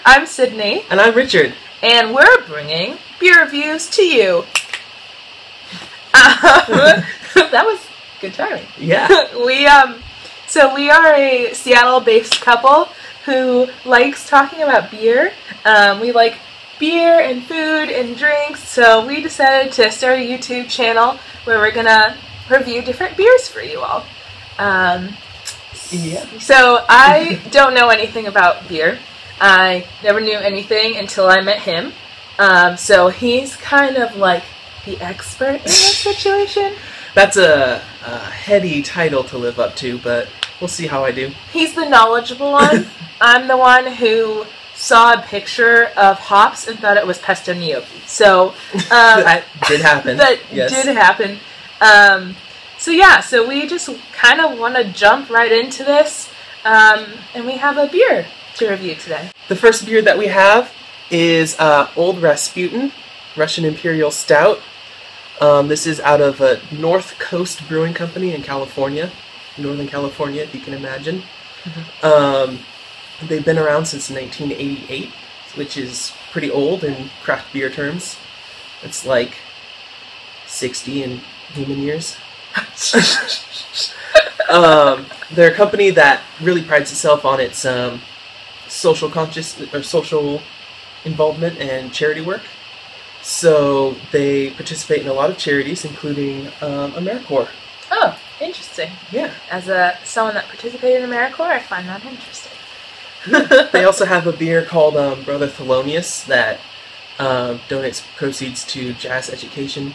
I'm Sydney. And I'm Richard. And we're bringing beer reviews to you. That was good timing. Yeah. So we are a Seattle-based couple who likes talking about beer. We like beer and food and drinks, so we decided to start a YouTube channel where we're gonna review different beers for you all. Yeah. So I don't know anything about beer. I never knew anything until I met him. So he's kind of like the expert in this situation. That's a heady title to live up to, but we'll see how I do. He's the knowledgeable one. I'm the one who saw a picture of hops and thought it was pesto gnocchi. So that did happen. That did happen. So we just kind of want to jump right into this, and we have a beer to review today. The first beer that we have is Old Rasputin, Russian Imperial Stout. This is out of North Coast Brewing Company in California, Northern California, if you can imagine. They've been around since 1988, which is pretty old in craft beer terms. It's like 60 in human years. They're a company that really prides itself on its social involvement and charity work. So they participate in a lot of charities, including AmeriCorps. Oh, interesting. Yeah. As someone that participated in AmeriCorps, I find that interesting. They also have a beer called Brother Thelonious that donates proceeds to jazz education,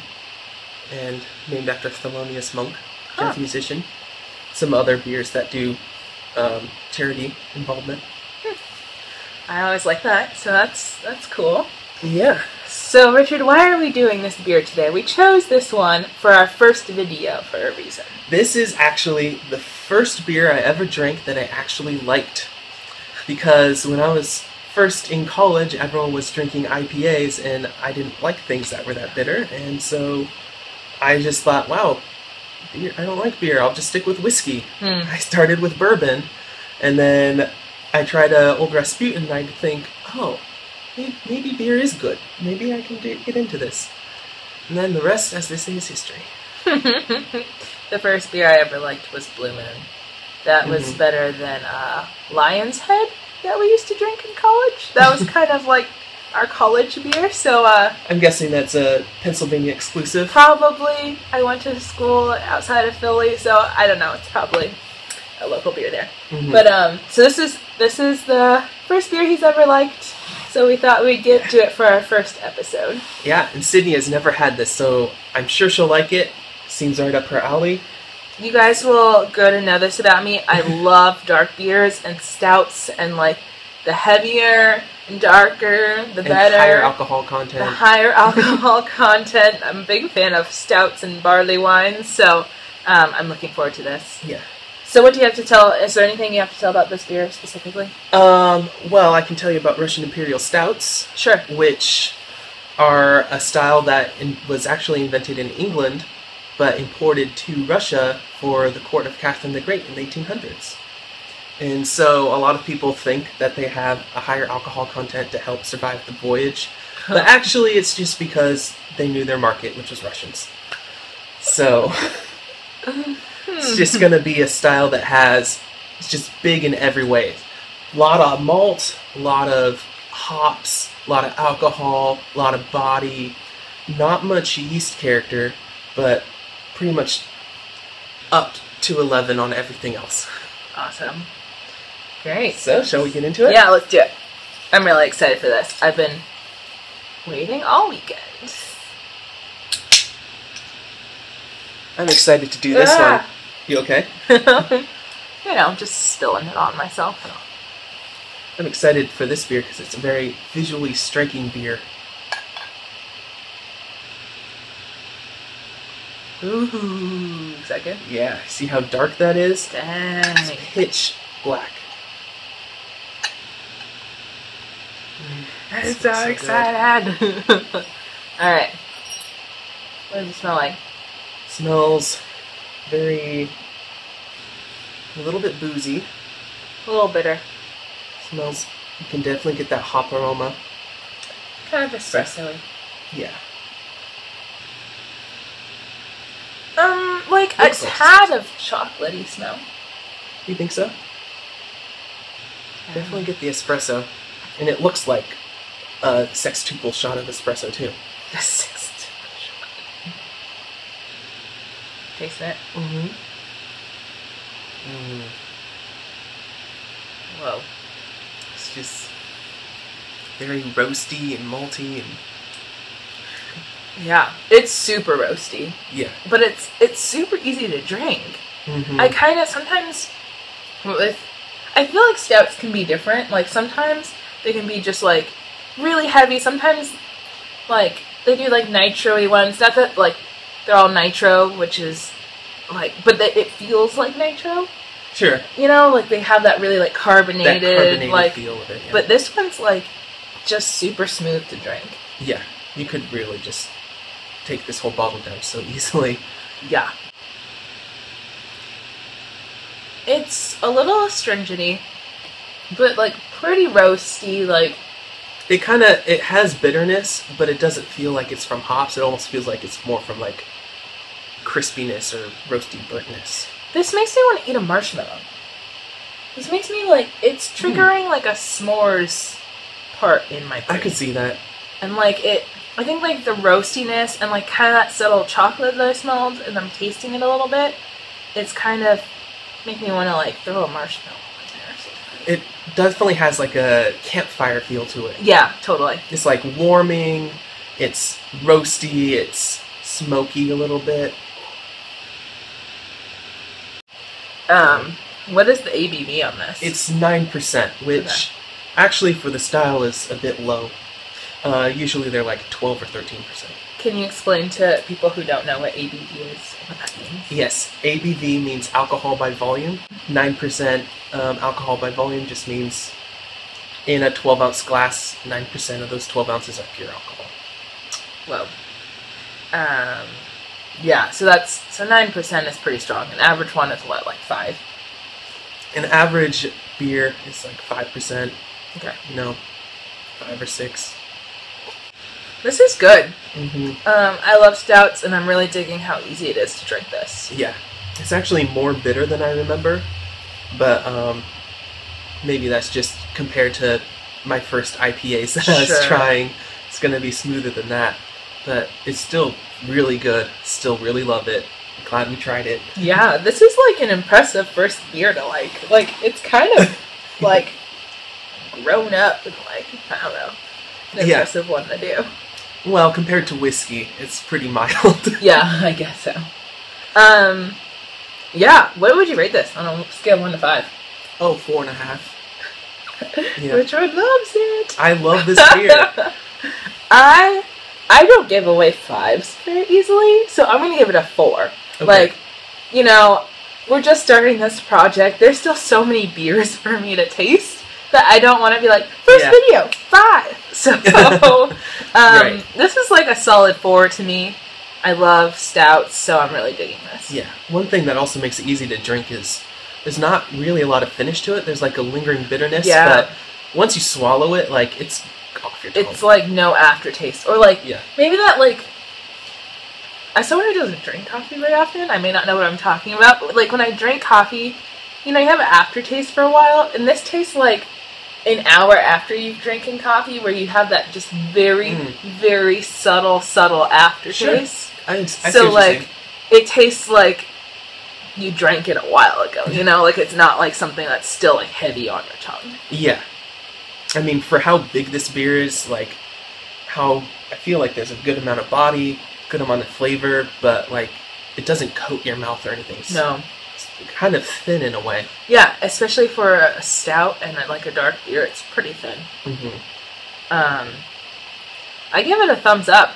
and named after Thelonious Monk, jazz musician. Some other beers that do charity involvement. I always like that, so that's cool. Yeah. So Richard, why are we doing this beer today? We chose this one for our first video for a reason. This is actually the first beer I ever drank that I actually liked. Because when I was first in college, everyone was drinking IPAs, and I didn't like things that were that bitter, and so I just thought, wow, beer, I don't like beer, I'll just stick with whiskey. I started with bourbon, and then I tried Old Rasputin, and I think, oh, maybe beer is good. Maybe I can get into this. And then the rest, as they say, is history. The first beer I ever liked was Blue Moon. That was better than Lion's Head that we used to drink in college. That was kind of like our college beer, so... I'm guessing that's a Pennsylvania exclusive? Probably. I went to school outside of Philly, so I don't know. It's probably a local beer there. But, so this is the first beer he's ever liked, so we thought we'd get to it for our first episode. Yeah, and Sydney has never had this, so I'm sure she'll like it. Seems right up her alley. You guys will grow to know this about me. I love dark beers and stouts, and like the heavier and darker, the better. Higher alcohol content. The higher alcohol content. I'm a big fan of stouts and barley wines, so I'm looking forward to this. Yeah. So what do you have to tell? Is there anything you have to tell about this beer specifically? Well, I can tell you about Russian Imperial Stouts. Sure. Which are a style that was actually invented in England, but imported to Russia for the court of Catherine the Great in the 1800s. And so a lot of people think that they have a higher alcohol content to help survive the voyage, but actually it's just because they knew their market, which was Russians. So it's just going to be a style that it's just big in every way. A lot of malt, a lot of hops, a lot of alcohol, a lot of body, not much yeast character, but pretty much up to 11 on everything else. Awesome. Great. So, shall we get into it? Yeah, let's do it. I'm really excited for this. I've been waiting all weekend. I'm excited to do this one. You okay? You know, just spilling it on myself. I'm excited for this beer because it's a very visually striking beer. Ooh, is that good? Yeah, see how dark that is? Dang. It's pitch black. I'm so excited. Alright. What does it smell like? Smells very... a little bit boozy. A little bitter. Smells You can definitely get that hop aroma. Kind of espresso-y. Yeah. Like a tad of chocolatey smell. You think so? Definitely get the espresso. And it looks like a sextuple shot of espresso, too. The sextuple shot. Tasting it. Mm-hmm. Whoa. It's just very roasty and malty and... Yeah, it's super roasty. Yeah. But it's super easy to drink. Mm-hmm. I kind of sometimes I feel like stouts can be different. Like sometimes they can be just like really heavy. Sometimes like they do like nitro-y ones. Not that like they're all nitro, which is like, but it feels like nitro. Sure. You know, like they have that really like carbonated like feel of it. Yeah. But this one's like just super smooth to drink. Yeah, you could really just take this whole bottle down so easily. Yeah. It's a little astringent-y, but like pretty roasty, like it has bitterness, but it doesn't feel like it's from hops. It almost feels like it's more from like crispiness or roasty burntness. This makes me want to eat a marshmallow. This makes me like it's triggering like a s'mores part in my brain. I could see that. And like I think like the roastiness and like kind of that subtle chocolate that I smelled, and I'm tasting it a little bit. It's kind of make me want to like throw a marshmallow in there or something. It definitely has like a campfire feel to it. Yeah, totally. It's like warming. It's roasty. It's smoky a little bit. What is the ABV on this? It's 9%, which actually for the style is a bit low. Usually they're like 12 or 13%. Can you explain to people who don't know what ABV is, what that means? Yes, ABV means alcohol by volume. 9% alcohol by volume just means in a 12-ounce glass, 9% of those 12 ounces are pure alcohol. Whoa. Yeah, so 9% is pretty strong. An average one is what, like 5? An average beer is like 5%. Okay. 5 or 6. This is good. Mm-hmm. I love stouts, and I'm really digging how easy it is to drink this. Yeah. It's actually more bitter than I remember, but maybe that's just compared to my first IPAs that I was trying. It's going to be smoother than that, but it's still really good. Still really love it. Glad we tried it. Yeah, this is like an impressive first beer to like. Like, it's kind of like grown up and like, I don't know, an impressive one to do. Well, compared to whiskey, it's pretty mild. Yeah, I guess so. Yeah, what would you rate this on a scale of 1 to 5? Oh, 4.5. Yeah. Richard loves it. I love this beer. I don't give away 5s very easily, so I'm gonna give it a 4. Okay. Like, you know, we're just starting this project. There's still so many beers for me to taste that I don't want to be like, first video, 5. So, Right. This is like a solid 4 to me. I love stouts, so I'm really digging this. Yeah. One thing that also makes it easy to drink is there's not really a lot of finish to it. There's like a lingering bitterness, but once you swallow it, like, it's off your tongue. It's like no aftertaste. Or like, maybe that like, as someone who doesn't drink coffee very often, I may not know what I'm talking about, but like when I drink coffee, you know, you have an aftertaste for a while, and this tastes like an hour after you've drinking coffee, where you have that just very, very subtle aftertaste. Sure. I so like, it tastes like you drank it a while ago, you know? Like, it's not like something that's still like heavy on your tongue. Yeah. I mean, for how big this beer is, like, how I feel like there's a good amount of body, good amount of flavor, but like, it doesn't coat your mouth or anything. No. It's kind of thin in a way. Yeah, especially for a stout and like a dark beer, it's pretty thin. Mm-hmm. I give it a thumbs up.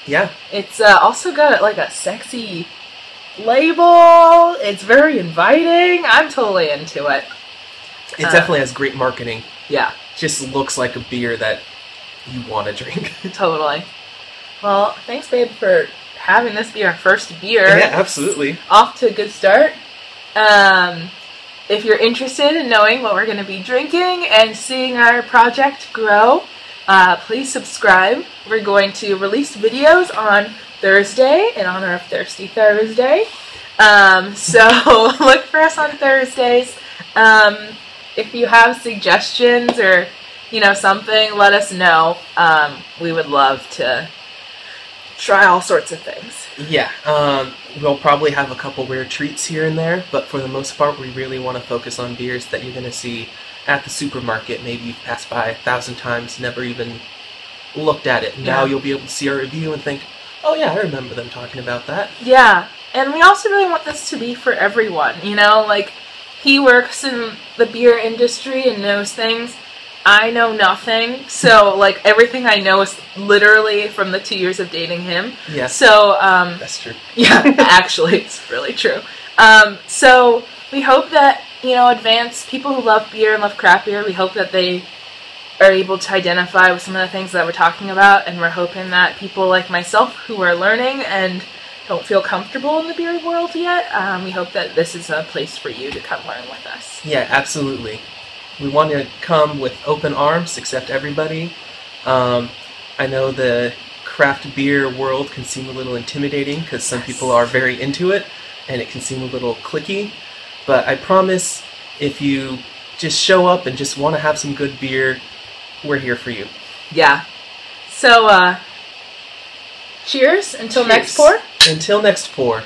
Yeah. It's also got like a sexy label. It's very inviting. I'm totally into it. It definitely has great marketing. Yeah. Just looks like a beer that you want to drink. Totally. Well, thanks, babe, for having this be our first beer. Yeah, absolutely. Off to a good start. if you're interested in knowing what we're going to be drinking and seeing our project grow, please subscribe. We're going to release videos on Thursday in honor of Thirsty Thursday. So look for us on Thursdays. If you have suggestions or, something, let us know. We would love to try all sorts of things. Yeah, we'll probably have a couple rare treats here and there, but for the most part, we really want to focus on beers that you're going to see at the supermarket. Maybe you've passed by 1,000 times, never even looked at it. Now you'll be able to see our review and think, oh yeah, I remember them talking about that. Yeah, and we also really want this to be for everyone, he works in the beer industry and knows things. I know nothing, so, everything I know is literally from the 2 years of dating him. Yeah. So, that's true. Yeah, actually, it's really true. So, we hope that, advanced people who love beer and love craft beer, we hope that they are able to identify with some of the things that we're talking about, and we're hoping that people like myself who are learning and don't feel comfortable in the beer world yet, we hope that this is a place for you to come learn with us. Yeah, absolutely. We want to come with open arms, accept everybody. I know the craft beer world can seem a little intimidating because some people are very into it, and it can seem a little cliquey. But I promise, if you just show up and just want to have some good beer, we're here for you. Yeah. So, cheers until next pour. Until next pour.